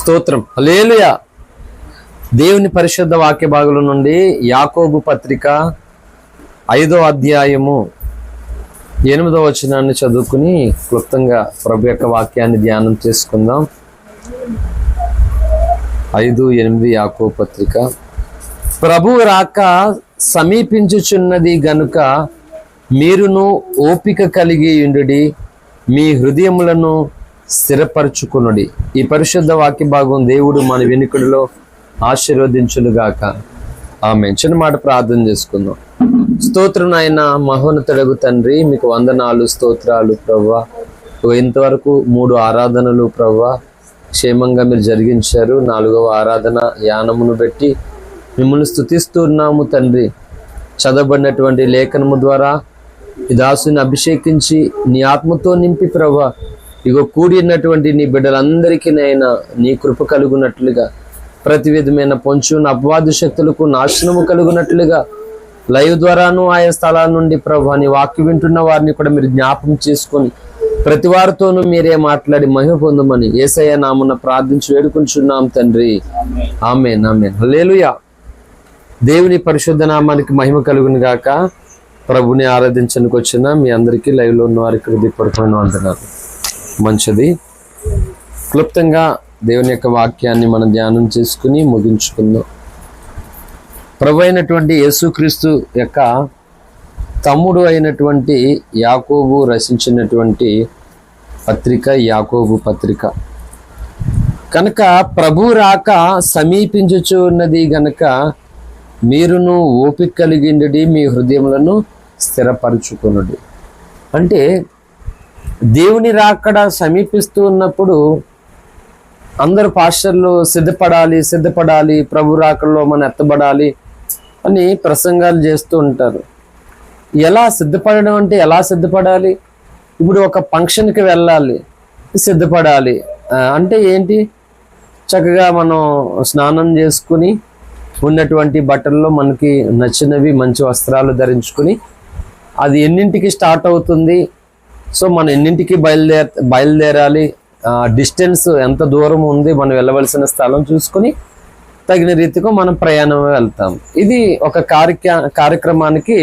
స్తోత్రం. హల్లెలూయా. దేవుని పరిశుద్ధ వాక్య భాగంలో నుండి యాకోబు పత్రిక 5వ అధ్యాయము 8వ వచనాన్ని చదువుకుని క్లుప్తంగా ప్రభు యొక్క వాక్యాన్ని ధ్యానం చేసుకుందాం. 5:8 యాకోబు పత్రిక. ప్రభువు రాక సమీపించుచున్నది గనుక మీరును ఓపిక కలిగి ఉండుడి, మీ హృదయములను స్థిరపరచుకునుడి. ఈ పరిశుద్ధ వాక్య భాగం దేవుడు మన వెనుకడిలో ఆశీర్వదించునుగాక. ఆమేన్. చిన్న మాట ప్రార్థన చేసుకుందాం. స్తోత్రం నాయన, మహోన్నతుడగు తండ్రి, మీకు వందనాలు, స్తోత్రాలు ప్రభువా. ఇంతవరకు 3 ఆరాధనలు ప్రభువా క్షేమంగా మీరు జరిగించారు. 4వ ఆరాధన యానమును బట్టి మిమ్మల్ని స్తుతిస్తున్నాము తండ్రి. చదవబడినటువంటి లేఖనము ద్వారా ఈ దాసుని అభిషేకించి నీ ఆత్మతో నింపి ప్రభువా, ఇగో కూడినటువంటి నీ బిడ్డలందరికీ నైనా నీ కృప కలుగునట్లుగా, ప్రతి విధమైన పొంచున్న అపవాదు శక్తులకు నాశనము కలుగునట్లుగా లైవ్ ద్వారాను ఆయా స్థలాల నుండి ప్రభువా నీ వాక్యం వింటున్న వారిని కూడా మీరు జ్ఞాపకం చేసుకొని ప్రతి వారితోనూ మీరే మాట్లాడి మహిమ పొందమని యేసయ్య నామమున ప్రార్థించి వేడుకుంటున్నాం తండ్రి. ఆమేన్, ఆమేన్. హల్లెలూయా. దేవుని పరిశుద్ధ నామానికి మహిమ కలుగును గాక. ప్రభుని ఆరాధించడానికి వచ్చిన మీ అందరికీ లైవ్లో ఉన్న వారికి హృదయపూర్వకమైన వందనాలు. మంచిది. క్లుప్తంగా దేవుని యొక్క వాక్యాన్ని మనం ధ్యానం చేసుకుని ముగించుకుందాం. ప్రభు అయినటువంటి యేసుక్రీస్తు యొక్క తమ్ముడు అయినటువంటి యాకోబు రచించినటువంటి పత్రిక యాకోబు పత్రిక. కనుక ప్రభు రాక సమీపించుచు ఉన్నది గనక మీరును ఓపిక కలిగిండి, మీ హృదయములను స్థిరపరచుకునుడి. అంటే దేవుని రాకడ సమీపిస్తూ ఉన్నప్పుడు అందరూ పాస్టర్లు సిద్ధపడాలి, ప్రభు రాకడలో మనం ఎత్తబడాలి అని ప్రసంగాలు చేస్తూ ఉంటారు. ఎలా సిద్ధపడడం అంటే ఎలా సిద్ధపడాలి? ఇప్పుడు ఒక ఫంక్షన్కి వెళ్ళాలి, సిద్ధపడాలి అంటే ఏంటి? చక్కగా మనం స్నానం చేసుకుని ఉన్నటువంటి బట్టల్లో మనకి నచ్చినవి మంచి వస్త్రాలు ధరించుకుని, అది ఎన్నింటికి స్టార్ట్ అవుతుంది, సో మనం ఎన్నింటికి బయలుదేరాలి, డిస్టెన్స్ ఎంత దూరం ఉంది, మనం వెళ్ళవలసిన స్థలం చూసుకొని తగిన రీతిగా మనం ప్రయాణం వెళ్తాం. ఇది ఒక కార్యక్రమానికి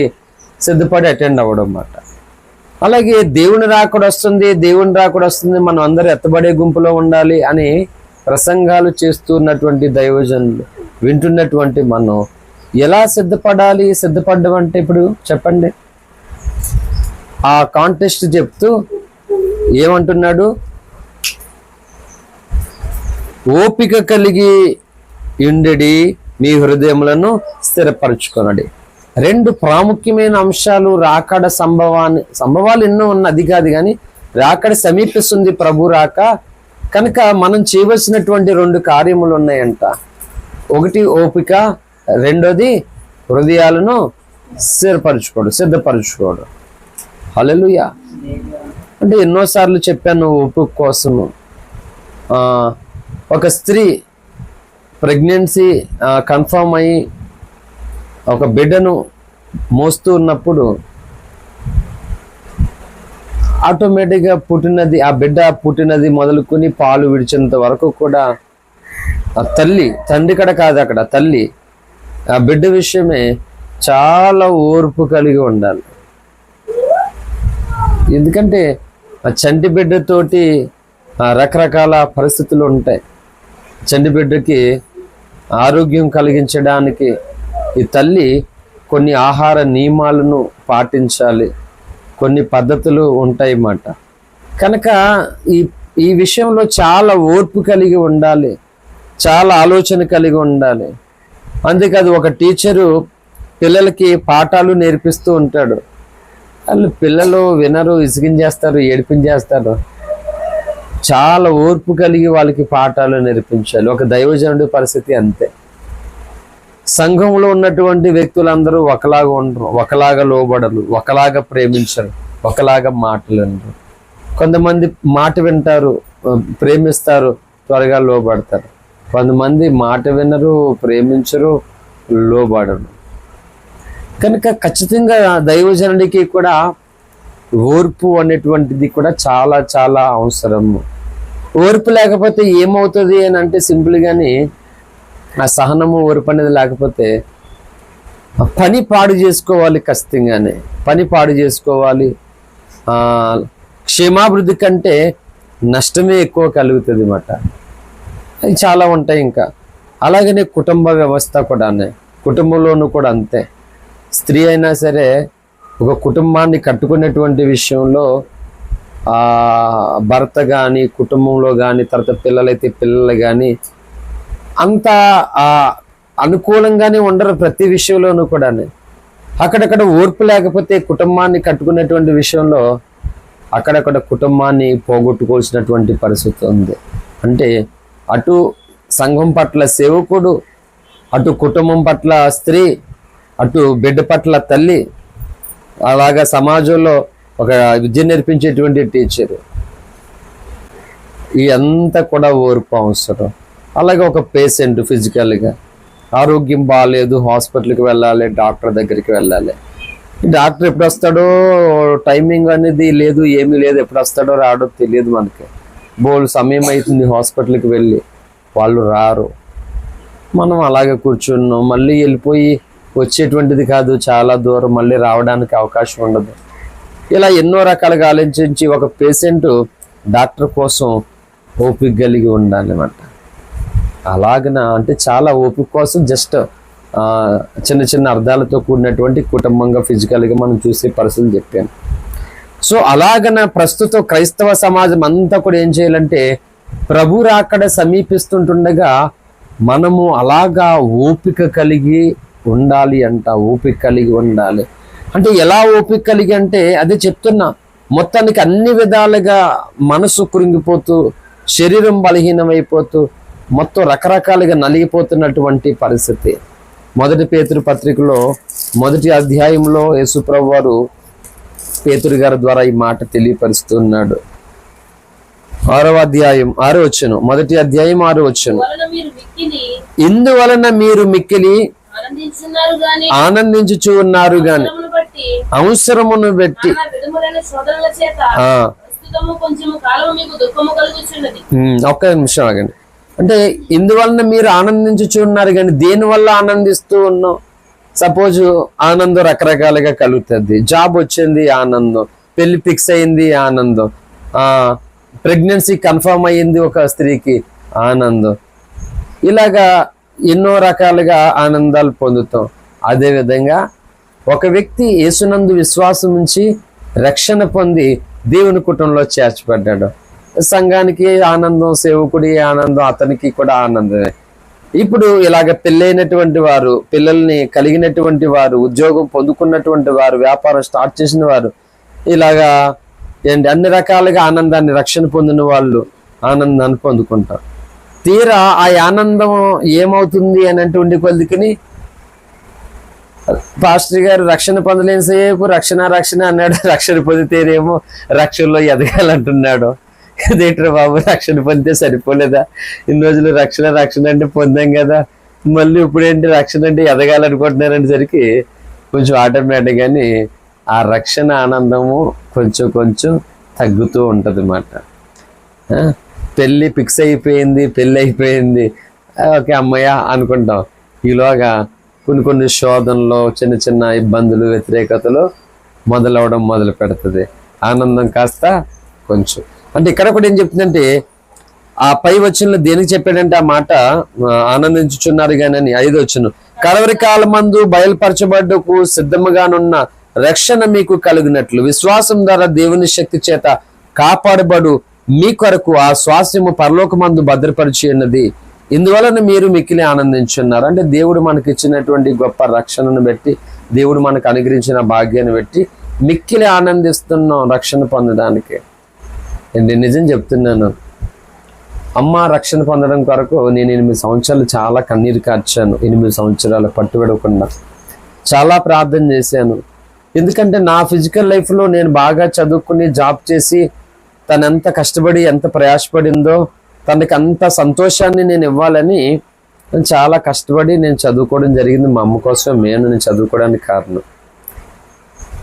సిద్ధపడి అటెండ్ అవ్వడం అన్నమాట. అలాగే దేవుని రాకడ వస్తుంది, మనం అందరూ ఎత్తబడే గుంపులో ఉండాలి అని ప్రసంగాలు చేస్తున్నటువంటి దైవజనులు వింటున్నటువంటి మనం ఎలా సిద్ధపడాలి? సిద్ధపడడం అంటే ఇప్పుడు చెప్పండి. ఆ కాంటెస్ట్ చెప్తూ ఏమంటున్నాడు? ఓపిక కలిగి ఉండడి, మీ హృదయములను స్థిరపరచుకొనడి. 2 ప్రాముఖ్యమైన అంశాలు రాకడ సంభవాలు ఎన్నో ఉన్న, అది కాదు కానీ రాకడ సమీపిస్తుంది, ప్రభు రాక. కనుక మనం చేయవలసినటువంటి 2 కార్యములు ఉన్నాయంట. ఒకటి ఓపిక, రెండోది హృదయాలను సిద్ధపరచుకోవడం. హల్లెలూయా. అంటే ఎన్నోసార్లు చెప్పాను ఓపిక కోసము. ఒక స్త్రీ ప్రెగ్నెన్సీ కన్ఫర్మ్ అయ్యి ఒక బిడ్డను మోస్తూ ఉన్నప్పుడు ఆటోమేటిక్గా ఆ బిడ్డ పుట్టినది మొదలుకొని పాలు విడిచేంత వరకు కూడా ఆ తండ్రి కడ కాదు, అక్కడ తల్లి ఆ బిడ్డ విషయమే చాలా ఓర్పు కలిగి ఉండాలి. ఎందుకంటే ఆ చంటి బిడ్డతోటి రకరకాల పరిస్థితులు ఉంటాయి. చంటి బిడ్డకి ఆరోగ్యం కలిగించడానికి ఈ తల్లి కొన్ని ఆహార నియమాలను పాటించాలి, కొన్ని పద్ధతులు ఉంటాయి అన్నమాట. కనుక ఈ విషయంలో చాలా ఓర్పు కలిగి ఉండాలి, చాలా ఆలోచన కలిగి ఉండాలి. అంతేకాదు, ఒక టీచరు పిల్లలకి పాఠాలు నేర్పిస్తూ ఉంటాడు. పిల్లలు వినరు, ఇసిగించేస్తారు, ఏడిపించేస్తారు. చాలా ఓర్పు కలిగి వాళ్ళకి పాఠాలు నేర్పించాలి. ఒక దైవజనుడి పరిస్థితి అంతే. సంఘంలో ఉన్నటువంటి వ్యక్తులందరూ ఒకలాగా ఉండరు, ఒకలాగా లోబడరు, ఒకలాగా ప్రేమించరు, ఒకలాగా మాటలు. కొంతమంది మాట వింటారు, ప్రేమిస్తారు, త్వరగా లోబడతారు. కొంతమంది మాట వినరు, ప్రేమించరు, లోబడరు. కనుక ఖచ్చితంగా దైవజనుడికి కూడా ఓర్పు అనేటువంటిది కూడా చాలా చాలా అవసరము. ఓర్పు లేకపోతే ఏమవుతుంది అని అంటే సింపుల్గాని ఆ సహనము ఓర్పు అనేది లేకపోతే పని పాడు చేసుకోవాలి, ఖచ్చితంగానే పని పాడు చేసుకోవాలి. క్షేమాభివృద్ధి కంటే నష్టమే ఎక్కువ కలుగుతుంది అన్నమాట. అవి చాలా ఉంటాయి. ఇంకా అలాగనే కుటుంబ వ్యవస్థ కూడా, కుటుంబంలోనూ కూడా అంతే. స్త్రీ అయినా సరే ఒక కుటుంబాన్ని కట్టుకునేటువంటి విషయంలో భర్త కానీ, కుటుంబంలో కానీ, తర్వాత పిల్లలైతే పిల్లలు కానీ అంత అనుకూలంగానే ఉండరు ప్రతి విషయంలోనూ కూడా. అక్కడక్కడ ఓర్పు లేకపోతే కుటుంబాన్ని కట్టుకునేటువంటి విషయంలో అక్కడక్కడ కుటుంబాన్ని పోగొట్టుకోవాల్సినటువంటి పరిస్థితి ఉంది. అంటే అటు సంఘం పట్ల సేవకుడు, అటు కుటుంబం పట్ల స్త్రీ, అటు బిడ్డ పట్ల తల్లి, అలాగా సమాజంలో ఒక విద్య నేర్పించేటువంటి టీచరు, ఇదంతా కూడా ఓర్పు అవసరం. అలాగే ఒక పేషెంట్ ఫిజికల్గా ఆరోగ్యం బాగాలేదు, హాస్పిటల్కి వెళ్ళాలి, డాక్టర్ దగ్గరికి వెళ్ళాలి. డాక్టర్ ఎప్పుడు వస్తాడో టైమింగ్ అనేది లేదు, ఏమీ లేదు, ఎప్పుడు వస్తాడో రాడో తెలియదు మనకి. బోల్ సమయం అవుతుంది హాస్పిటల్కి వెళ్ళి, వాళ్ళు రారు, మనం అలాగే కూర్చున్నాం. మళ్ళీ వెళ్ళిపోయి వచ్చేటువంటిది కాదు, చాలా దూరం, మళ్ళీ రావడానికి అవకాశం ఉండదు. ఇలా ఎన్నో రకాలుగా ఆలోచించి ఒక పేషెంట్ డాక్టర్ కోసం ఓపిక కలిగి ఉండాలన్నమాట. అలాగన అంటే చాలా ఓపిక కోసం జస్ట్ చిన్న చిన్న అర్థాలతో కూడినటువంటి కుటుంబంగా ఫిజికల్గా మనం చూసే పరిస్థితులు చెప్పాను. సో అలాగన ప్రస్తుతం క్రైస్తవ సమాజం అంతా కూడా ఏం చేయాలంటే ప్రభు రాకడ సమీపిస్తుంటుండగా మనము అలాగా ఓపిక కలిగి ఉండాలి అంట. ఓపిక కలిగి ఉండాలి అంటే ఎలా ఓపిక కలిగి అంటే అదే చెప్తున్నా, మొత్తానికి అన్ని విధాలుగా మనసు కృంగిపోతూ, శరీరం బలహీనమైపోతూ, మొత్తం రకరకాలుగా నలిగిపోతున్నటువంటి పరిస్థితి. 1 పేతురు పత్రికలో 1వ అధ్యాయంలో యేసుప్రభు వారు పేతురు గారి ద్వారా ఈ మాట తెలియపరుస్తున్నాడు. 6వ అధ్యాయం 6వ వచనం, 1వ అధ్యాయం 6వ వచనం, ఇందువలన మీరు మిక్కిలి ఆనందించుచు ఉన్నారు గాని అవసరమును బట్టి ఒక్క నిమిషం ఆగండి. అంటే ఇందువలన మీరు ఆనందించుచు ఉన్నారు కానీ దేనివల్ల ఆనందిస్తూ ఉన్నాం? సపోజ్ ఆనందం రకరకాలుగా కలుగుతుంది. జాబ్ వచ్చింది ఆనందం, పెళ్లి ఫిక్స్ అయింది ఆనందం, ప్రెగ్నెన్సీ కన్ఫర్మ్ అయ్యింది ఒక స్త్రీకి ఆనందం. ఇలాగా ఎన్నో రకాలుగా ఆనందాలు పొందుతాం. అదేవిధంగా ఒక వ్యక్తి యేసునందు విశ్వాసం ఉంచి రక్షణ పొంది దేవుని కుటుంబంలో చేర్చబడ్డాడు. సంఘానికి ఆనందం, సేవకుడి ఆనందం, అతనికి కూడా ఆనందమే. ఇప్పుడు ఇలాగ పెళ్ళైనటువంటి వారు, పిల్లల్ని కలిగినటువంటి వారు, ఉద్యోగం పొందుకున్నటువంటి వారు, వ్యాపారం స్టార్ట్ చేసిన వారు, ఇలాగా అన్ని రకాలుగా ఆనందాన్ని, రక్షణ పొందిన వాళ్ళు ఆనందాన్ని పొందుకుంటారు. తీరా ఆ ఆనందం ఏమవుతుంది అని అంటే కొద్దికి పాస్టర్ గారు రక్షణ పొందలేని సేపు రక్షణ అన్నాడు, రక్షణ పొందితేనేమో రక్షణలో ఎదగాలంటున్నాడు. ఇదేంట్రా బాబు, రక్షణ పొందితే సరిపోలేదా? ఇన్ని రోజులు రక్షణ అంటే పొందాం కదా, మళ్ళీ ఇప్పుడు ఏంటి రక్షణ అంటే ఎదగాలనుకుంటున్నారనేసరికి కొంచెం ఆటోమేటిక్ కానీ ఆ రక్షణ ఆనందము కొంచెం తగ్గుతూ ఉంటుంది అన్నమాట. పెళ్ళి ఫిక్స్ అయిపోయింది, పెళ్ళి అయిపోయింది, ఓకే అమ్మయ్య అనుకుంటాం. ఈలోగా కొన్ని శోధనలో, చిన్న ఇబ్బందులు, వ్యతిరేకతలు మొదలవడం మొదలు పెడుతుంది. ఆనందం కాస్త కొంచెం అంటే ఇక్కడ కూడా ఏం చెప్తుందంటే ఆ పై వచనంలో దేనికి చెప్పాడంటే ఆ మాట ఆనందించుచున్నారు కానీ అని 5వ వచనం, కడవరి కాలమందు బయలుపరచబడ్డకు సిద్ధముగానున్న రక్షణ మీకు కలిగినట్లు విశ్వాసం ద్వారా దేవుని శక్తి చేత కాపాడబడు మీ కొరకు ఆ స్వాస్యము పరలోకమందు భద్రపరిచి ఉన్నది. ఇందువలన మీరు మిక్కిలి ఆనందించున్నారు. అంటే దేవుడు మనకి ఇచ్చినటువంటి గొప్ప రక్షణను బట్టి, దేవుడు మనకు అనుగ్రహించిన భాగ్యాన్ని బట్టి మిక్కిలి ఆనందిస్తున్నాం రక్షణ పొందడానికి. నిజం చెప్తున్నాను, అమ్మ రక్షణ పొందడం కొరకు నేను 8 సంవత్సరాలు చాలా కన్నీరు కార్చాను. 8 సంవత్సరాలు పట్టుబడకుండా చాలా ప్రార్థన చేశాను. ఎందుకంటే నా ఫిజికల్ లైఫ్లో నేను బాగా చదువుకుని జాబ్ చేసి తను ఎంత కష్టపడి ఎంత ప్రయాసపడిందో తనకి అంత సంతోషాన్ని నేను ఇవ్వాలని చాలా కష్టపడి నేను చదువుకోవడం జరిగింది. మా అమ్మ కోసం నేను చదువుకోవడానికి కారణం.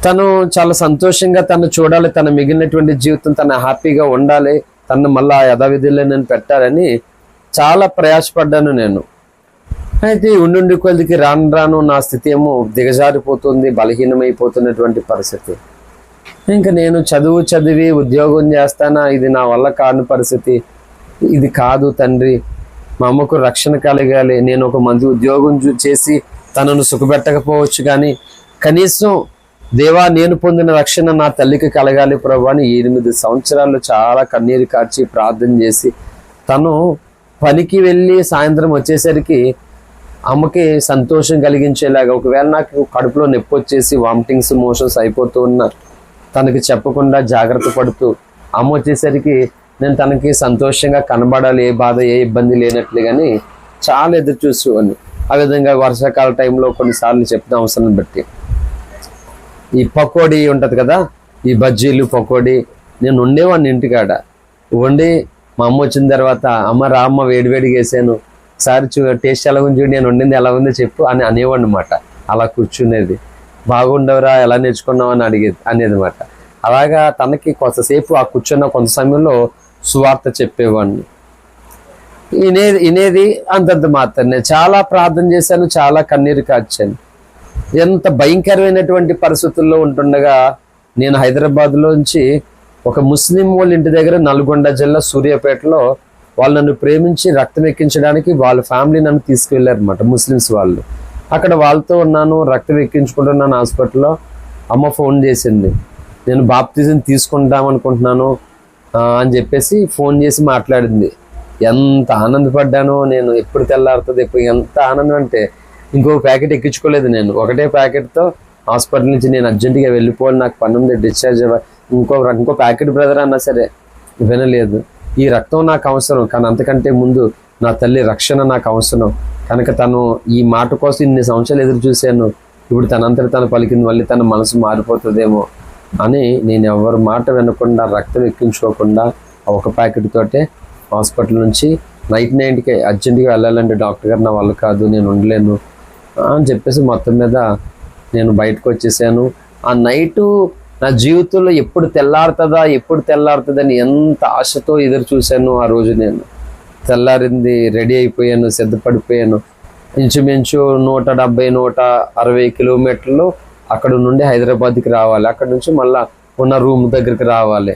తను చాలా సంతోషంగా తను చూడాలి, తన మిగిలినటువంటి జీవితం తను హ్యాపీగా ఉండాలి, తను మళ్ళా యథావిధిలో నేను పెట్టాలని చాలా ప్రయాసపడ్డాను నేను. అయితే ఉండి కొద్దికి రాను రాను నా స్థితి ఏమో దిగజారిపోతుంది, బలహీనమైపోతున్నటువంటి పరిస్థితి. ఇంకా నేను చదివి ఉద్యోగం చేస్తానా, ఇది నా వల్ల కాని పరిస్థితి. ఇది కాదు తండ్రి, మా అమ్మకు రక్షణ కలగాలి. నేను ఒక మంచి ఉద్యోగం చేసి తనను సుఖపెట్టకపోవచ్చు, కానీ కనీసం దేవా నేను పొందిన రక్షణ నా తల్లికి కలగాలి ప్రభు అని 8 సంవత్సరాలు చాలా కన్నీరు కార్చి ప్రార్థన చేసి, తను పనికి వెళ్ళి సాయంత్రం వచ్చేసరికి అమ్మకి సంతోషం కలిగించేలాగా, ఒకవేళ నాకు కడుపులో నొప్పి వచ్చేసి వామిటింగ్స్ మోషన్స్ అయిపోతూ ఉన్నా తనకి చెప్పకుండా జాగ్రత్త పడుతూ, అమ్మ వచ్చేసరికి నేను తనకి సంతోషంగా కనబడాలి, ఏ బాధ ఏ ఇబ్బంది లేనట్లు కానీ చాలా ఎదురు చూసేవాడిని. ఆ విధంగా వర్షాకాల టైంలో కొన్నిసార్లు చెప్పిన అవసరం బట్టి ఈ పకోడీ ఉంటుంది కదా, ఈ బజ్జీలు పకోడీ నేను ఉండేవాడిని ఇంటికాడ వండి. మా అమ్మ వచ్చిన తర్వాత అమ్మ రా అమ్మ వేడివేడిగా వేసాను, సారి టేస్ట్ ఎలా ఉంది చూడు, నేను వండింది ఎలా ఉందో చెప్పు అని అనేవాడిని అనమాట. అలా కూర్చునేది, బాగుండవురా ఎలా నేర్చుకున్నావు అని అనేది అనమాట. అలాగా తనకి కొంతసేపు ఆ కూర్చున్న కొంత సమయంలో సువార్త చెప్పేవాడిని. వినేది అంతంత మాత్రమే. చాలా ప్రార్థన చేశాను, చాలా కన్నీరు కార్చాను. ఎంత భయంకరమైనటువంటి పరిస్థితుల్లో ఉంటుండగా నేను హైదరాబాద్లోంచి ఒక ముస్లిం వాళ్ళ ఇంటి దగ్గర నల్గొండ జిల్లా సూర్యాపేటలో వాళ్ళు నన్ను ప్రేమించి రక్తం ఎక్కించడానికి వాళ్ళ ఫ్యామిలీ నన్ను తీసుకువెళ్ళారనమాట, ముస్లిమ్స్ వాళ్ళు. అక్కడ వాళ్ళతో ఉన్నాను, రక్తం ఎక్కించుకుంటున్నాను హాస్పిటల్లో. అమ్మ ఫోన్ చేసింది, నేను బాప్తిజం తీసుకుంటామనుకుంటున్నాను అని చెప్పేసి ఫోన్ చేసి మాట్లాడింది. ఎంత ఆనందపడ్డానో నేను. ఎప్పుడు తెల్లారుతుంది, ఎప్పుడు ఎంత ఆనందం అంటే ఇంకో ప్యాకెట్ ఎక్కించుకోలేదు నేను. ఒకటే ప్యాకెట్తో హాస్పిటల్ నుంచి నేను అర్జెంటుగా వెళ్ళిపోవాలి, నాకు పని ఉంది, డిశ్చార్జ్ అవ్వాలి. ఇంకో ప్యాకెట్ బ్రదర్ అన్నా సరే వినలేదు. ఈ రక్తం నాకు అవసరం, కానీ అంతకంటే ముందు నా తల్లి రక్షణ నాకు అవసరం కనుక తను ఈ మాట కోసం ఇన్ని సంవత్సరాలు ఎదురు చూశాను. ఇప్పుడు తనంతటి తను పలికింది, మళ్ళీ తన మనసు మారిపోతుందేమో అని నేను ఎవరి మాట వినకుండా రక్తం ఎక్కించుకోకుండా ఒక ప్యాకెట్ తోటే హాస్పిటల్ నుంచి నైట్కి అర్జెంటుగా వెళ్ళాలంటే డాక్టర్ గారు నా వల్ల కాదు, నేను ఉండలేను అని చెప్పేసి మొత్తం మీద నేను బయటకు వచ్చేసాను. ఆ నైటు నా జీవితంలో ఎప్పుడు తెల్లారుతుందని ఎంత ఆశతో ఎదురు చూశాను. ఆ రోజు నేను తెల్లారింది, రెడీ అయిపోయాను, సిద్ధపడిపోయాను. ఇంచుమించు 170-160 కిలోమీటర్లు అక్కడ నుండి హైదరాబాద్కి రావాలి. అక్కడ నుంచి మళ్ళీ ఉన్న రూమ్ దగ్గరికి రావాలి.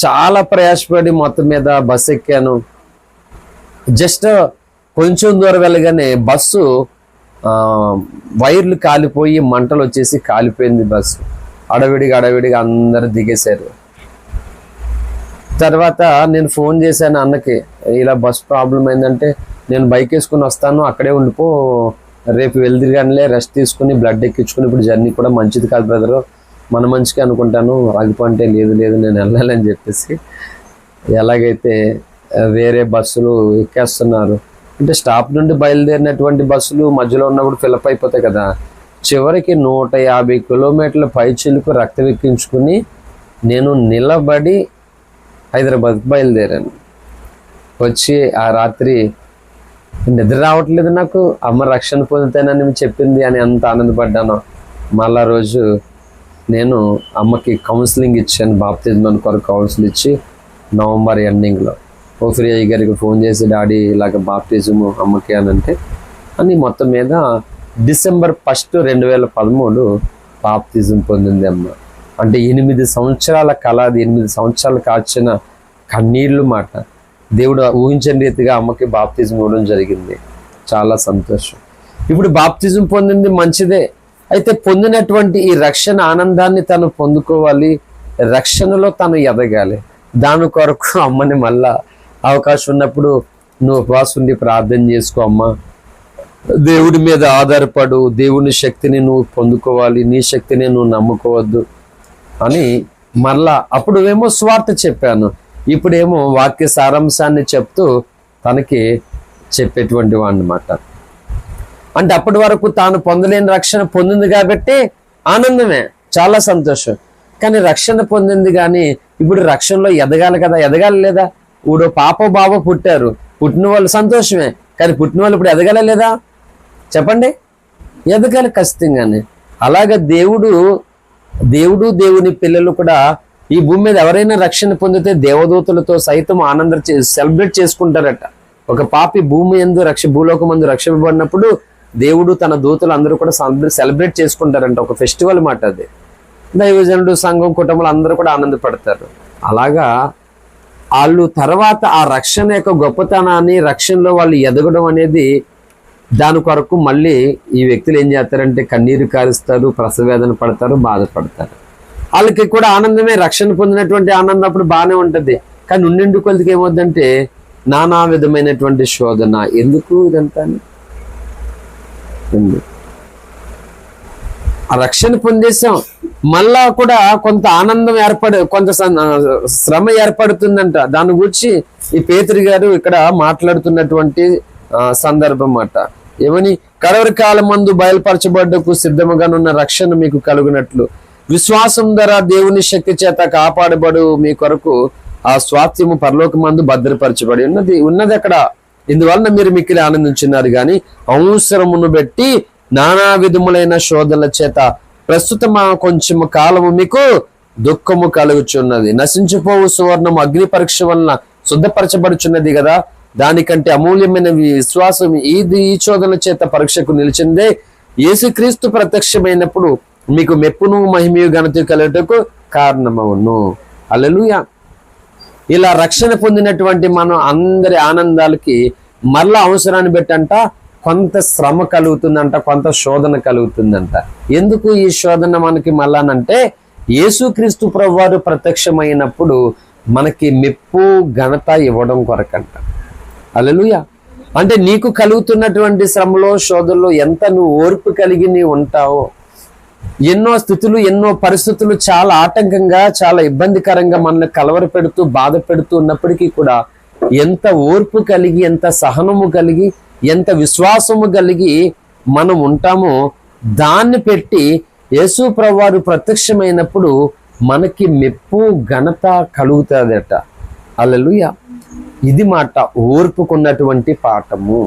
చాలా ప్రయాసపడి మొత్తం మీద బస్సు ఎక్కాను. జస్ట్ కొంచెం దూరం వెళ్ళగానే బస్సు వైర్లు కాలిపోయి మంటలు వచ్చేసి కాలిపోయింది బస్సు. అడవిడిగా అందరూ దిగేశారు. తర్వాత నేను ఫోన్ చేశాను అన్నకి, ఇలా బస్ ప్రాబ్లం అయిందంటే నేను బైక్ వేసుకుని వస్తాను, అక్కడే ఉండిపో, రేపు వెళ్దిరిగానిలే రెస్ట్ తీసుకుని బ్లడ్ ఎక్కించుకుని, ఇప్పుడు జర్నీ కూడా మంచిది కాదు బ్రదరు, మన మంచిగా అనుకుంటాను, ఆగిపోంటే లేదు నేను వెళ్ళాలని చెప్పేసి ఎలాగైతే వేరే బస్సులు ఎక్కేస్తున్నారు. అంటే స్టాప్ నుండి బయలుదేరినటువంటి బస్సులు మధ్యలో ఉన్నప్పుడు ఫిలప్ అయిపోతాయి కదా. చివరికి 150 కిలోమీటర్ల పైచిలుకు రక్తం ఎక్కించుకుని నేను నిలబడి హైదరాబాద్కి బయలుదేరాను. వచ్చి ఆ రాత్రి నిద్ర రావట్లేదు నాకు, అమ్మ రక్షణ పొందుతానని చెప్పింది అని ఎంత ఆనందపడ్డానో. మళ్ళా రోజు నేను అమ్మకి కౌన్సిలింగ్ ఇచ్చాను, బాప్తిజం కొరకు కౌన్సిల్ ఇచ్చి నవంబర్ ఎండింగ్లో ఓఫ్రీ అయ్య గారికి ఫోన్ చేసి, డాడీ ఇలాగ బాప్తిజము అమ్మకి అని అంటే అని మొత్తం మీద డిసెంబర్ 1, 2013 బాప్తిజం పొందింది అమ్మ. అంటే 8 సంవత్సరాల కళ, అది 8 సంవత్సరాలు కాచిన కన్నీళ్ళు మాట. దేవుడు ఊహించని రీతిగా అమ్మకి బాప్తిజం ఇవ్వడం జరిగింది. చాలా సంతోషం. ఇప్పుడు బాప్తిజం పొందింది మంచిదే, అయితే పొందినటువంటి ఈ రక్షణ ఆనందాన్ని తను పొందుకోవాలి, రక్షణలో తను ఎదగాలి. దాని కొరకు అమ్మని మళ్ళా అవకాశం ఉన్నప్పుడు నువ్వు ఉపవాసం ఉండి ప్రార్థన చేసుకో అమ్మ, దేవుడి మీద ఆధారపడు, దేవుని శక్తిని నువ్వు పొందుకోవాలి, నీ శక్తిని నువ్వు నమ్ముకోవద్దు అని మళ్ళా అప్పుడు ఏమో స్వార్థ చెప్పాను, ఇప్పుడేమో వాక్య సారాంశాన్ని చెప్తూ తనకి చెప్పేటువంటి వాడు అన్నమాట. అంటే అప్పటి వరకు తాను పొందలేని రక్షణ పొందింది కాబట్టి ఆనందమే, చాలా సంతోషం. కానీ రక్షణ పొందింది కానీ ఇప్పుడు రక్షణలో ఎదగాలి కదా, ఎదగాలి లేదా? ఊడో పాప బాబో పుట్టారు, పుట్టిన వాళ్ళు సంతోషమే, కానీ పుట్టిన వాళ్ళు ఇప్పుడు ఎదగాల లేదా చెప్పండి? ఎదగాలి ఖచ్చితంగానే. అలాగే దేవుడు దేవుని పిల్లలు కూడా ఈ భూమి మీద ఎవరైనా రక్షణ పొందితే దేవదూతలతో సైతం సెలబ్రేట్ చేసుకుంటారట. ఒక పాపి భూమి యందు భూలోకం యందు రక్షింపబడినప్పుడు దేవుడు తన దూతలు అందరూ కూడా సెలబ్రేట్ చేసుకుంటారంట. ఒక ఫెస్టివల్ మాట అది. దైవజనుడు, సంఘం, కుటుంబాలు అందరూ కూడా ఆనందపడతారు. అలాగా వాళ్ళు తర్వాత ఆ రక్షణ యొక్క గొప్పతనాన్ని, రక్షణలో వాళ్ళు ఎదగడం అనేది, దాని కొరకు మళ్ళీ ఈ వ్యక్తులు ఏం చేస్తారంటే కన్నీరు కారుస్తారు, ప్రసవేదన పడతారు, బాధపడతారు. వాళ్ళకి కూడా ఆనందమే, రక్షణ పొందినటువంటి ఆనందం అప్పుడు బాగానే ఉంటుంది. కానీ ఉండిండి కొలికి ఏమవుద్దంటే నానా విధమైనటువంటి శోధన. ఎందుకు ఇదంతా? ఆ రక్షణ పొందేశాం, మళ్ళా కూడా కొంత ఆనందం కొంత శ్రమ ఏర్పడుతుందంట. దాని గురించి ఈ పేతురు గారు ఇక్కడ మాట్లాడుతున్నటువంటి సందర్భం మాట. ఏమని? కడవరి కాలం మందు బయలుపరచబడ్డకు సిద్ధముగానున్న రక్షణ మీకు కలుగునట్లు విశ్వాసం ద్వారా దేవుని శక్తి చేత కాపాడబడు మీ కొరకు ఆ స్వాస్థ్యము పరలోకమందు భద్రపరచబడి ఉన్నది అక్కడ. ఇందువలన మీరు మిక్కిలి ఆనందించున్నారు. కానీ అవసరమును బట్టి నానా విధములైన శోధనల చేత ప్రస్తుతం కొంచెం కాలము మీకు దుఃఖము కలుగుచున్నది. నశించిపోవు సువర్ణము అగ్ని పరీక్ష వలన శుద్ధపరచబడుచున్నది కదా, దానికంటే అమూల్యమైన విశ్వాసం ఈ శోధనల చేత పరీక్షకు నిలిచిందే. యేసుక్రీస్తు ప్రత్యక్షమైనప్పుడు మీకు మెప్పును మహిమయు ఘనత కలుగుటకు కారణమవును. హల్లెలూయా. ఇలా రక్షణ పొందినటువంటి మనం అందరి ఆనందాలకి మరలా అవసరాన్ని బట్టంట కొంత శ్రమ కలుగుతుందంట, కొంత శోధన కలుగుతుందంట. ఎందుకు ఈ శోధన మనకి మళ్ళానంటే యేసుక్రీస్తు ప్రభువారు ప్రత్యక్షమైనప్పుడు మనకి మెప్పు ఘనత ఇవ్వడం కొరకంట. హల్లెలూయా. అంటే నీకు కలుగుతున్నటువంటి శ్రమలో, శోధనలో ఎంత నువ్వు ఓర్పు కలిగి నీవు ఉంటావో, ఎన్నో స్థితులు, ఎన్నో పరిస్థితులు చాలా ఆటంకంగా, చాలా ఇబ్బందికరంగా మనల్ని కలవర పెడుతూ, బాధ పెడుతూ ఉన్నప్పటికీ కూడా ఎంత ఓర్పు కలిగి, ఎంత సహనము కలిగి, ఎంత విశ్వాసము కలిగి మనం ఉంటామో దాన్ని పెట్టి యేసు ప్రభువారు ప్రత్యక్షమైనప్పుడు మనకి మెప్పు ఘనత కలుగుతుందట. హల్లెలూయా. ఇది మాట ఓర్పుకున్నటువంటి పాఠము.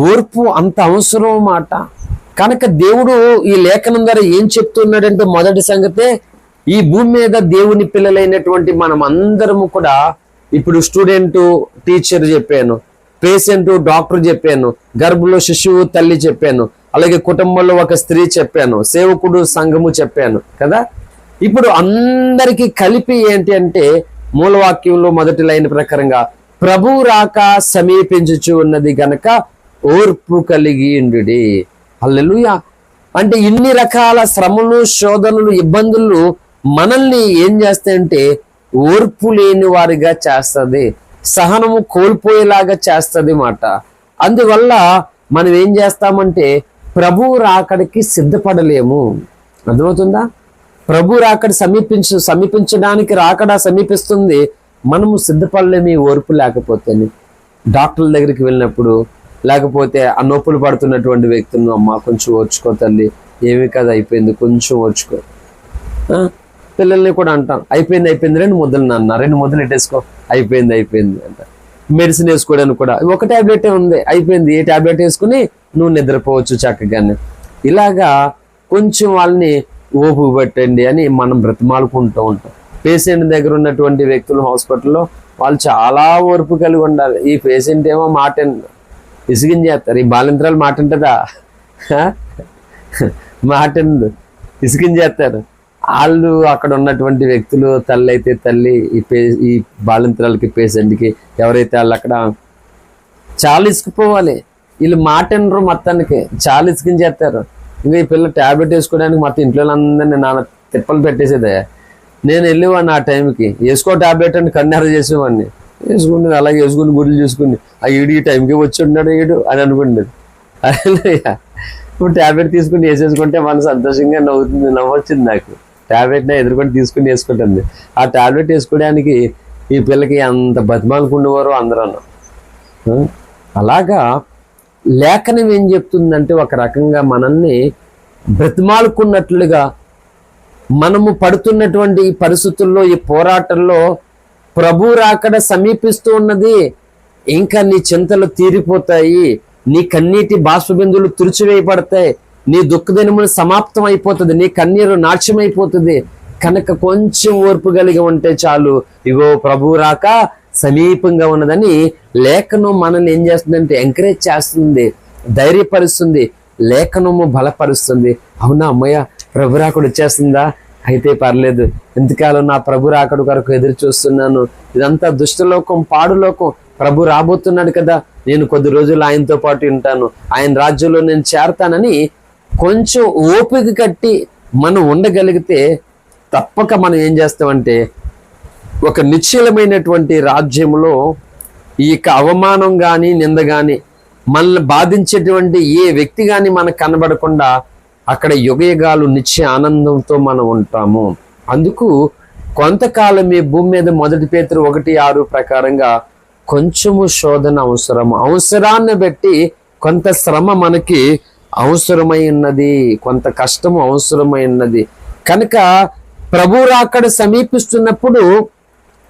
ఓర్పు అంత అవసరం మాట. కనుక దేవుడు ఈ లేఖనం ద్వారా ఏం చెప్తున్నాడంటే, మొదటి సంగతే ఈ భూమి మీద దేవుని పిల్లలైనటువంటి మనం అందరము కూడా, ఇప్పుడు స్టూడెంట్ టీచర్ చెప్పాను, పేషెంట్ డాక్టర్ చెప్పాను, గర్భంలో శిశువు తల్లి చెప్పాను, అలాగే కుటుంబంలో ఒక స్త్రీ చెప్పాను, సేవకుడు సంఘము చెప్పాను కదా. ఇప్పుడు అందరికీ కలిపి ఏంటి అంటే మూలవాక్యంలో మొదటి లైన్ ప్రకారంగా ప్రభు రాక సమీపించుచు ఉన్నది గనక ఓర్పు కలిగి ఉండుడి. హల్లెలూయా. అంటే ఇన్ని రకాల శ్రమలు, శోధనలు, ఇబ్బందులు మనల్ని ఏం చేస్తాయంటే ఓర్పు లేని వారిగా చేస్తుంది, సహనము కోల్పోయేలాగా చేస్తుంది మాట. అందువల్ల మనం ఏం చేస్తామంటే ప్రభు రాకడికి సిద్ధపడలేము. అర్థమవుతుందా? ప్రభు రాకడి సమీపించడానికి రాకడా సమీపిస్తుంది, మనము సిద్ధపడలేము ఈ ఓర్పు లేకపోతే. డాక్టర్ల దగ్గరికి వెళ్ళినప్పుడు, లేకపోతే ఆ నొప్పులు పడుతున్నటువంటి వ్యక్తులను, అమ్మ కొంచెం ఓర్చుకో తల్లి, ఏమీ కదా అయిపోయింది, కొంచెం ఓర్చుకో. పిల్లల్ని కూడా అంటాం, అయిపోయింది 2 ముద్దలు నాన్న, 2 ముద్దలు ఇట్టేసుకో, అయిపోయింది అంట. మెడిసిన్ వేసుకోవడానికి కూడా ఒక టాబ్లెటే ఉంది, అయిపోయింది, ఏ టాబ్లెట్ వేసుకుని నువ్వు నిద్రపోవచ్చు చక్కగానే. ఇలాగా కొంచెం వాళ్ళని ఓపు పెట్టండి అని మనం బ్రతిమాలుకుంటూ ఉంటాం. పేషెంట్ దగ్గర ఉన్నటువంటి వ్యక్తులు హాస్పిటల్లో వాళ్ళు చాలా ఓర్పు కలిగి ఉండాలి. ఈ పేషెంట్ ఏమో మాట ఇసిగించేస్తారు. ఈ బాలింత్రాలు మాట ఉంటుందా? మాట ఇసిగించేస్తారు. వాళ్ళు అక్కడ ఉన్నటువంటి వ్యక్తులు, తల్లి అయితే తల్లి, ఈ బాలింత్రాలకి, పేషెంట్కి ఎవరైతే వాళ్ళు అక్కడ చాలా ఇసుకుపోవాలి. వీళ్ళు మాట వినరు, మొత్తానికి చాలా ఇసిగించేస్తారు. ఇంకా ఈ పిల్ల ట్యాబ్లెట్ వేసుకోవడానికి మొత్తం ఇంట్లో అందరినీ నాన్న తిప్పలు పెట్టేసేదే. నేను వెళ్ళేవాడిని ఆ టైంకి, వేసుకో ట్యాబ్లెట్ అని కన్నెర చేసేవాడిని. వేసుకుని అలాగే వేసుకుని గుడ్లు చూసుకుని ఈ టైంకి వచ్చి ఉన్నాడు ఈడు అని అనుకునేది. అదే ఇప్పుడు ట్యాబ్లెట్ తీసుకుని వేసేసుకుంటే మనం సంతోషంగా నవ్వొచ్చింది నాకు. ట్యాబ్లెట్ని ఎదుర్కొని తీసుకుని వేసుకుంటుంది. ఆ ట్యాబ్లెట్ వేసుకోవడానికి ఈ పిల్లకి అంత బతిమాలుకునేవారు అందరూ. అలాగా లేఖనం ఏం చెప్తుందంటే ఒక రకంగా మనల్ని బ్రతిమాలుకున్నట్లుగా మనము పడుతున్నటువంటి ఈ పరిస్థితుల్లో, ఈ పోరాటంలో ప్రభు రాకడ సమీపిస్తూ ఉన్నది, ఇంకా నీ చింతలు తీరిపోతాయి, నీ కన్నీటి బాష్పబిందులు తుడిచివేయబడతాయి, నీ దుఃఖదినములు సమాప్తం అయిపోతుంది, నీ కన్నీరు నాట్యమైపోతుంది, కనుక కొంచెం ఓర్పు కలిగి ఉంటే చాలు, ఇగో ప్రభు రాక సమీపంగా ఉన్నదని లేఖనం మనల్ని ఏం చేస్తుందంటే ఎంకరేజ్ చేస్తుంది, ధైర్యపరుస్తుంది, లేఖనము బలపరుస్తుంది. అవునా అమ్మయ్య, ప్రభు రాకడు వచ్చేస్తుందా, అయితే పర్లేదు, ఇంతకాలం నా ప్రభు రాకడు కొరకు ఎదురు చూస్తున్నాను, ఇదంతా దుష్టలోకం, పాడులోకం, ప్రభు రాబోతున్నాడు కదా, నేను కొద్ది రోజులు ఆయనతో పాటు ఉంటాను, ఆయన రాజ్యంలో నేను చేరతానని కొంచెం ఓపిక కట్టి మనం ఉండగలిగితే తప్పక మనం ఏం చేస్తామంటే ఒక నిశ్చలమైనటువంటి రాజ్యంలో ఈ యొక్క అవమానం కానీ నింద కానీ మనల్ని బాధించేటువంటి ఏ వ్యక్తి కానీ మనకు కనబడకుండా అక్కడ యుగయుగాలు నిత్య ఆనందంతో మనం ఉంటాము. అందుకు కొంతకాలం ఈ భూమి మీద 1 పేతురు 1:6 ప్రకారంగా కొంచెము శోధన అవసరము, అవసరాన్ని బట్టి కొంత శ్రమ మనకి అవసరమై ఉన్నది, కొంత కష్టము అవసరమై ఉన్నది. కనుక ప్రభు రాకడ సమీపిస్తున్నప్పుడు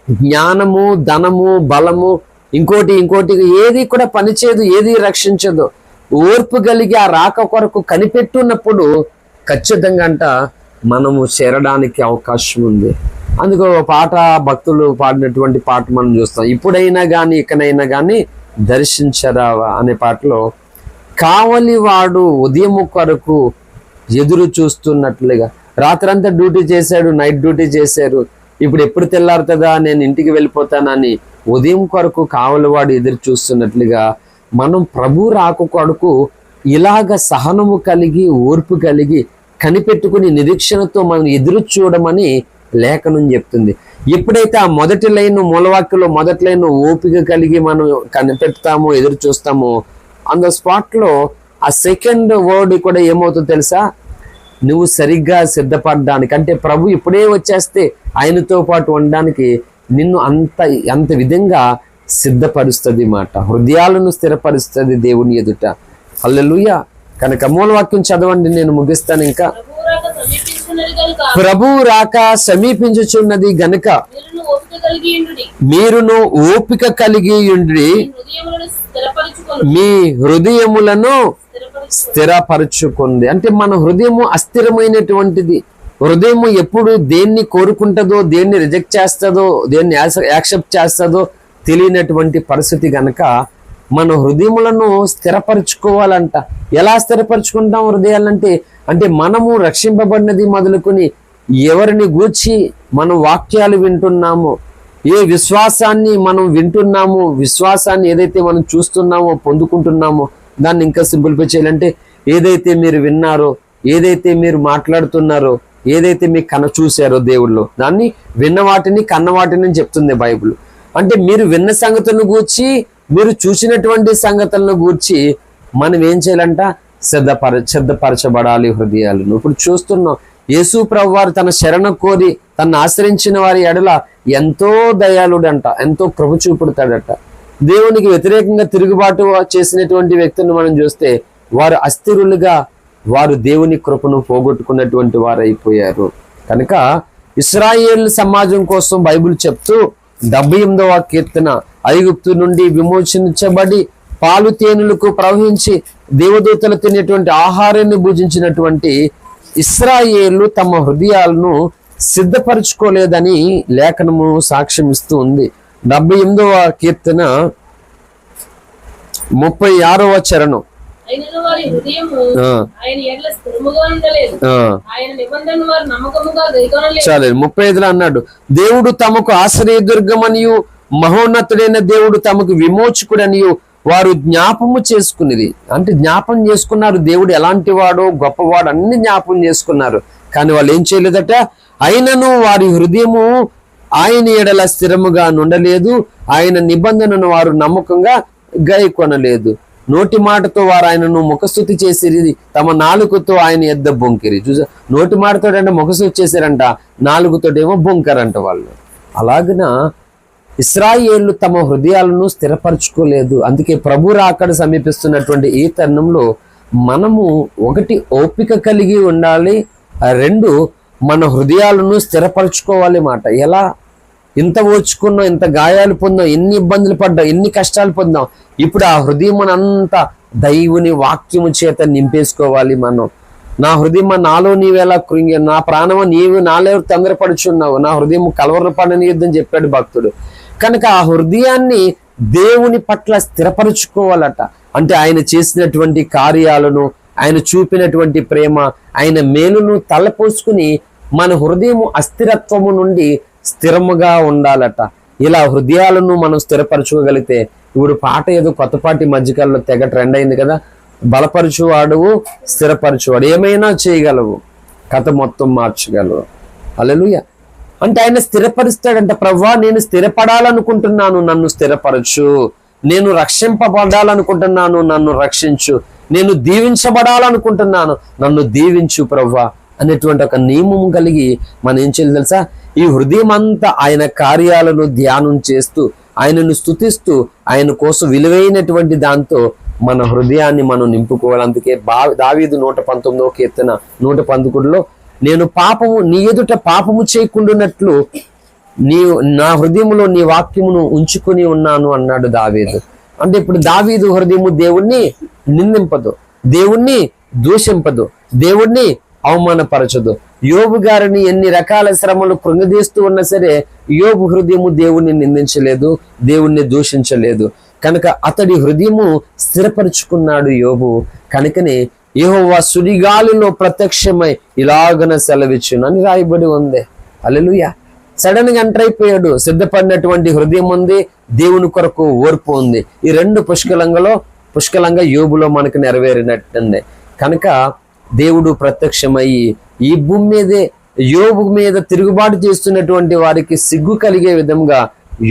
జ్ఞానము, ధనము, బలము, ఇంకోటి ఏది కూడా పనిచేయదు, ఏది రక్షించదు. ఓర్పు కలిగి ఆ రాక కొరకు కనిపెట్టున్నప్పుడు ఖచ్చితంగా మనము చేరడానికి అవకాశం ఉంది. అందుకు పాట భక్తులు పాడినటువంటి పాట మనం చూస్తాం, ఇప్పుడైనా కానీ ఇకనైనా కానీ దర్శించరావా అనే పాటలో కావలి వాడు ఉదయము కొరకు ఎదురు చూస్తున్నట్లుగా, రాత్రంతా డ్యూటీ చేశాడు, నైట్ డ్యూటీ చేశారు, ఇప్పుడు ఎప్పుడు తెల్లారుతుందా నేను ఇంటికి వెళ్ళిపోతానని ఉదయం కొరకు కావలివాడు ఎదురు చూస్తున్నట్లుగా మనం ప్రభు రాక కొరకు ఇలాగ సహనము కలిగి ఓర్పు కలిగి కనిపెట్టుకుని నిరీక్షణతో మనం ఎదురు చూడమని లేఖనం చెప్తుంది. ఎప్పుడైతే ఆ మొదటి లైన్ మూలవాక్యంలో మొదటి లైన్ ఓపిక కలిగి మనం కనిపెడతామో ఎదురు చూస్తామో ఆన్ ద స్పాట్ లో ఆ సెకండ్ వర్డ్ కూడా ఏమవుతుందో తెలుసా, నువ్వు సరిగ్గా సిద్ధపడడానికి, అంటే ప్రభు ఇప్పుడే వచ్చేస్తే ఆయనతో పాటు ఉండడానికి నిన్ను అంత విధంగా సిద్ధపరుస్తుంది మాట, హృదయాలను స్థిరపరుస్తుంది దేవుని ఎదుట. హల్లెలూయా. కనుక మూలవాక్యం చదవండి, నేను ముగిస్తాను. ఇంకా ప్రభు రాక సమీపించుచున్నది గనుక మీరును ఓపిక కలిగి ఉండి మీ హృదయములను స్థిరపరచుకుంది. అంటే మన హృదయము అస్థిరమైనటువంటిది. హృదయము ఎప్పుడు దేన్ని కోరుకుంటుందో, దేన్ని రిజెక్ట్ చేస్తుందో, దేన్ని యాక్సెప్ట్ చేస్తుందో తెలియనటువంటి పరిస్థితి గనక మన హృదయములను స్థిరపరచుకోవాలంట. ఎలా స్థిరపరచుకుంటాం హృదయాలంటే, అంటే మనము రక్షింపబడినది మొదలుకొని ఎవరిని గూర్చి మనం వాక్యాలు వింటున్నామో, ఏ విశ్వాసాన్ని మనం వింటున్నామో, విశ్వాసాన్ని ఏదైతే మనం చూస్తున్నామో, పొందుకుంటున్నామో, దాన్ని ఇంకా సింప్లిఫై చేయాలంటే ఏదైతే మీరు విన్నారో, ఏదైతే మీరు మాట్లాడుతున్నారో, ఏదైతే మీకు చూశారో దేవుళ్ళు, దాన్ని విన్న వాటిని కన్న వాటిని చెప్తుంది బైబిల్. అంటే మీరు విన్న సంగతులను గూర్చి, మీరు చూసినటువంటి సంగతులను గూర్చి మనం ఏం చేయాలంట, సిద్ధపరచబడాలి హృదయాలను. ఇప్పుడు చూస్తున్నాం, యేసు ప్రభువు వారు తన శరణ కోరి తను ఆశ్రయించిన వారి ఎడల ఎంతో దయాళుడంట, ఎంతో కృప చూపుతాడట. దేవునికి వ్యతిరేకంగా తిరుగుబాటు చేసినటువంటి వ్యక్తులను మనం చూస్తే వారు అస్థిరులుగా, వారు దేవుని కృపను పోగొట్టుకున్నటువంటి వారు అయిపోయారు. కనుక ఇశ్రాయేల్ సమాజం కోసం బైబిల్ చెప్తూ 78వ కీర్తన, ఐగుప్తు నుండి విమోచించబడి పాలు తేనెలకు ప్రవహించి దేవదూతలు తినేటువంటి ఆహారాన్ని భుజించినటువంటి ఇశ్రాయేలు తమ హృదయాలను సిద్ధపరచుకోలేదని లేఖనము సాక్ష్యం ఇస్తూ ఉంది. 78వ కీర్తన 36వ చరణం, చాలే 35లో అన్నాడు, దేవుడు తమకు ఆశ్రయదుర్గమనియు మహోన్నతుడైన దేవుడు తమకు విమోచకుడనియు వారు జ్ఞాపము చేసుకునేది. అంటే జ్ఞాపం చేసుకున్నారు, దేవుడు ఎలాంటి వాడో గొప్పవాడు అన్ని జ్ఞాపం చేసుకున్నారు. కానీ వాళ్ళు ఏం చేయలేదట, అయినను వారి హృదయము ఆయన ఎడల స్థిరముగా నుండలేదు, ఆయన నిబంధనను వారు నమ్మకంగా గైకొనలేదు. నోటి మాటతో వారు ఆయనను ముఖస్తుతి చేసిరి, తమ నాలుకతో ఆయన ఎద్ద బొంకిరి. చూసా, నోటి మాటతో అంటే ముఖస్తుతి చేశారంట, నాలుగుతోటేమో బొంకరంట వాళ్ళు. అలాగన ఇశ్రాయేళ్లు తమ హృదయాలను స్థిరపరచుకోలేదు. అందుకే ప్రభు రాకడ సమీపిస్తున్నటువంటి ఈ తరుణంలో మనము ఒకటి ఓపిక కలిగి ఉండాలి, 2 మన హృదయాలను స్థిరపరచుకోవాలి మాట. ఎలా? ఇంత ఓర్చుకున్నాం, ఇంత గాయాలు పొందాం, ఎన్ని ఇబ్బందులు పడ్డాం, ఎన్ని కష్టాలు పొందాం, ఇప్పుడు ఆ హృదయం అంతా దైవుని వాక్యము చేత నింపేసుకోవాలి మనం. నా హృదయమా నాలో నీవేలా కృంగి, నా ప్రాణమా నీవు నాలో తొందరపడుచున్నావు, నా హృదయం కలవరపడనీయొద్దని చెప్పాడు భక్తుడు. కనుక ఆ హృదయాన్ని దేవుని పట్ల స్థిరపరుచుకోవాలట. అంటే ఆయన చేసినటువంటి కార్యాలను, ఆయన చూపినటువంటి ప్రేమ, ఆయన మేలును తలపోసుకుని మన హృదయము అస్థిరత్వము నుండి స్థిరముగా ఉండాలట. ఇలా హృదయాలను మనం స్థిరపరచుకోగలిగితే, ఇప్పుడు పాట ఏదో కొత్త పాట మధ్యకాలంలో తెగ ట్రెండ్ అయింది కదా, బలపరచువాడువు స్థిరపరచువాడు, ఏమైనా చేయగలవు, కథ మొత్తం మార్చగలవు. హల్లెలూయా. అంటే ఆయన స్థిరపరుస్తాడంట. ప్రభువా నేను స్థిరపడాలనుకుంటున్నాను, నన్ను స్థిరపరచు. నేను రక్షింపబడాలనుకుంటున్నాను, నన్ను రక్షించు. నేను దీవించబడాలనుకుంటున్నాను, నన్ను దీవించు ప్రభువా అనేటువంటి ఒక నియమం కలిగి మనం ఏం చేయాలి తెలుసా? ఈ హృదయం అంతా ఆయన కార్యాలను ధ్యానం చేస్తూ, ఆయనను స్తుతిస్తూ, ఆయన కోసం విలువైనటువంటి దాంతో మన హృదయాన్ని మనం నింపుకోవాలి. అందుకే దావీదు 119వ కీర్తన 111లో, నేను పాపము నీ ఎదుట పాపము చేయకుండానట్లు నా హృదయములో నీ వాక్యమును ఉంచుకొని ఉన్నాను అన్నాడు దావీదు. అంటే ఇప్పుడు దావీదు హృదయము దేవుణ్ణి నిందింపదు, దేవుణ్ణి దూషింపదు, దేవుణ్ణి అవమానపరచదు. యోబు గారిని ఎన్ని రకాల శ్రమలు కృంగదీస్తూ ఉన్నా సరే యోబు హృదయము దేవుణ్ణి నిందించలేదు, దేవుణ్ణి దూషించలేదు. కనుక అతడి హృదయము స్థిరపరుచుకున్నాడు యోబు. కనుకనే యెహోవా సుడిగాలిలో ప్రత్యక్షమై ఇలాగన సెలవిచ్చును అని రాయబడి ఉంది. హల్లెలూయా. సడన్ గా ఎంటర్ అయిపోయాడు. సిద్ధపడినటువంటి హృదయం ఉంది, దేవుని కొరకు ఓర్పు ఉంది. ఈ రెండు పుష్కలంగా యోబులో మనకు నెరవేరినట్టుంది. కనుక దేవుడు ప్రత్యక్షమయ్యి ఈ భూమి మీదే యోబు మీద తిరుగుబాటు చేస్తున్నటువంటి వారికి సిగ్గు కలిగే విధంగా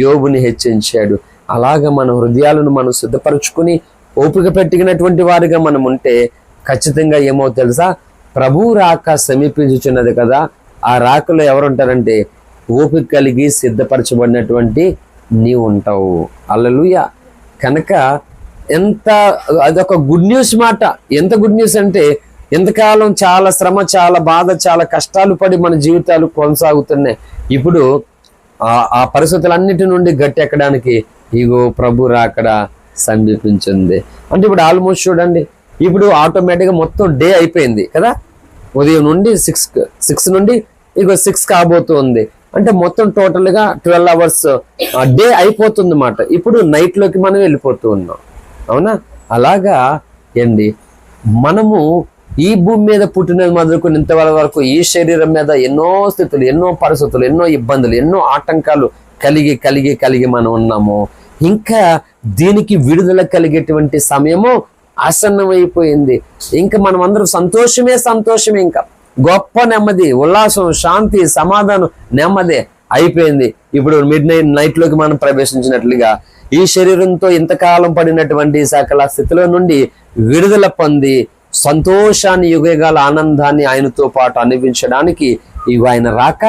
యోబుని హెచ్చించాడు. అలాగా మన హృదయాలను మనం సిద్ధపరచుకుని ఓపిక పెట్టినటువంటి వారిగా మనం ఉంటే ఖచ్చితంగా ఏమో తెలుసా, ప్రభువు రాక సమీపించుచున్నది కదా. ఆ రాకలో ఎవరుంటారంటే ఓపిక కలిగి సిద్ధపరచబడినటువంటి నీవు ఉంటావు. హల్లెలూయా. కనుక అదొక గుడ్ న్యూస్ మాట. ఎంత గుడ్ న్యూస్ అంటే, ఎంతకాలం చాలా శ్రమ, చాలా బాధ, చాలా కష్టాలు పడి మన జీవితాలు కొనసాగుతున్నాయి. ఇప్పుడు ఆ పరిస్థితులన్నిటి నుండి గట్టెక్కడానికి ఇగో ప్రభు రాకడ సమీపించింది. అంటే ఇప్పుడు ఆల్మోస్ట్ చూడండి, ఇప్పుడు ఆటోమేటిక్గా మొత్తం డే అయిపోయింది కదా. ఉదయం నుండి 6 నుండి ఇగో 6 కాబోతుంది. అంటే మొత్తం టోటల్గా 12 hours డే అయిపోతుంది అన్నమాట. ఇప్పుడు నైట్లోకి మనం వెళ్ళిపోతూ ఉన్నాం. అవునా? అలాగా ఏంటి, మనము ఈ భూమి మీద పుట్టినది మొదలుకొని ఇంతవరకు ఈ శరీరం మీద ఎన్నో స్థితులు, ఎన్నో పరిస్థితులు, ఎన్నో ఇబ్బందులు, ఎన్నో ఆటంకాలు కలిగి మనం ఉన్నాము. ఇంకా దీనికి విడుదల కలిగేటువంటి సమయము ఆసన్నమైపోయింది. ఇంకా మనం అందరం సంతోషమే, ఇంకా గొప్ప నెమ్మది, ఉల్లాసం, శాంతి, సమాధానం, నెమ్మది అయిపోయింది. ఇప్పుడు నైట్లోకి మనం ప్రవేశించినట్లుగా ఈ శరీరంతో ఇంతకాలం పడినటువంటి సకల స్థితిలో నుండి విడుదల పొంది సంతోషాన్ని, యుగయుగాల ఆనందాన్ని ఆయనతో పాటు అనుభవించడానికి ఇవి ఆయన రాక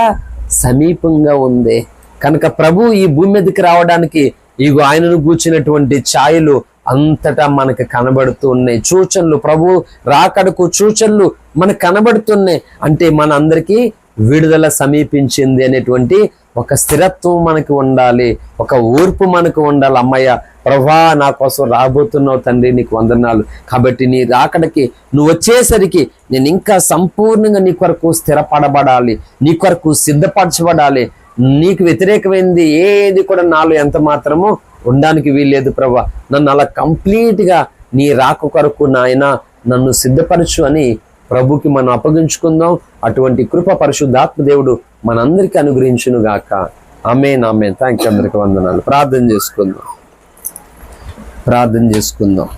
సమీపంగా ఉంది. కనుక ప్రభు ఈ భూమి మీదకి రావడానికి ఇగో ఆయనను గూర్చినటువంటి ఛాయలు అంతటా మనకు కనబడుతూ ఉన్నాయి. సూచనలు, ప్రభు రాకడకు సూచనలు మనకు కనబడుతున్నాయి. అంటే మన అందరికీ విడుదల సమీపించింది అనేటువంటి ఒక స్థిరత్వం మనకు ఉండాలి, ఒక ఓర్పు మనకు ఉండాలి. అమ్మయ్య ప్రభా నా కోసం రాబోతున్నావు తండ్రి, నీకు వందనాలు. కాబట్టి నీ రాకడకి నువ్వు వచ్చేసరికి నేను ఇంకా సంపూర్ణంగా నీ కొరకు స్థిరపడబడాలి, నీ కొరకు సిద్ధపరచబడాలి. నీకు వ్యతిరేకమైంది ఏది కూడా నాలో ఎంత మాత్రమో ఉండడానికి వీల్లేదు ప్రభా. నన్ను అలా కంప్లీట్గా నీ రాక కొరకు నాయన నన్ను సిద్ధపరచు అని ప్రభుకి మనం అప్పగించుకుందాం. అటువంటి కృప పరిశుద్ధాత్మ దేవుడు మనందరికీ అనుగ్రహించును గాక. ఆమేన్, ఆమేన్. థాంక్యూ. అందరికీ వందనాలు. ప్రార్థన చేసుకుందాం.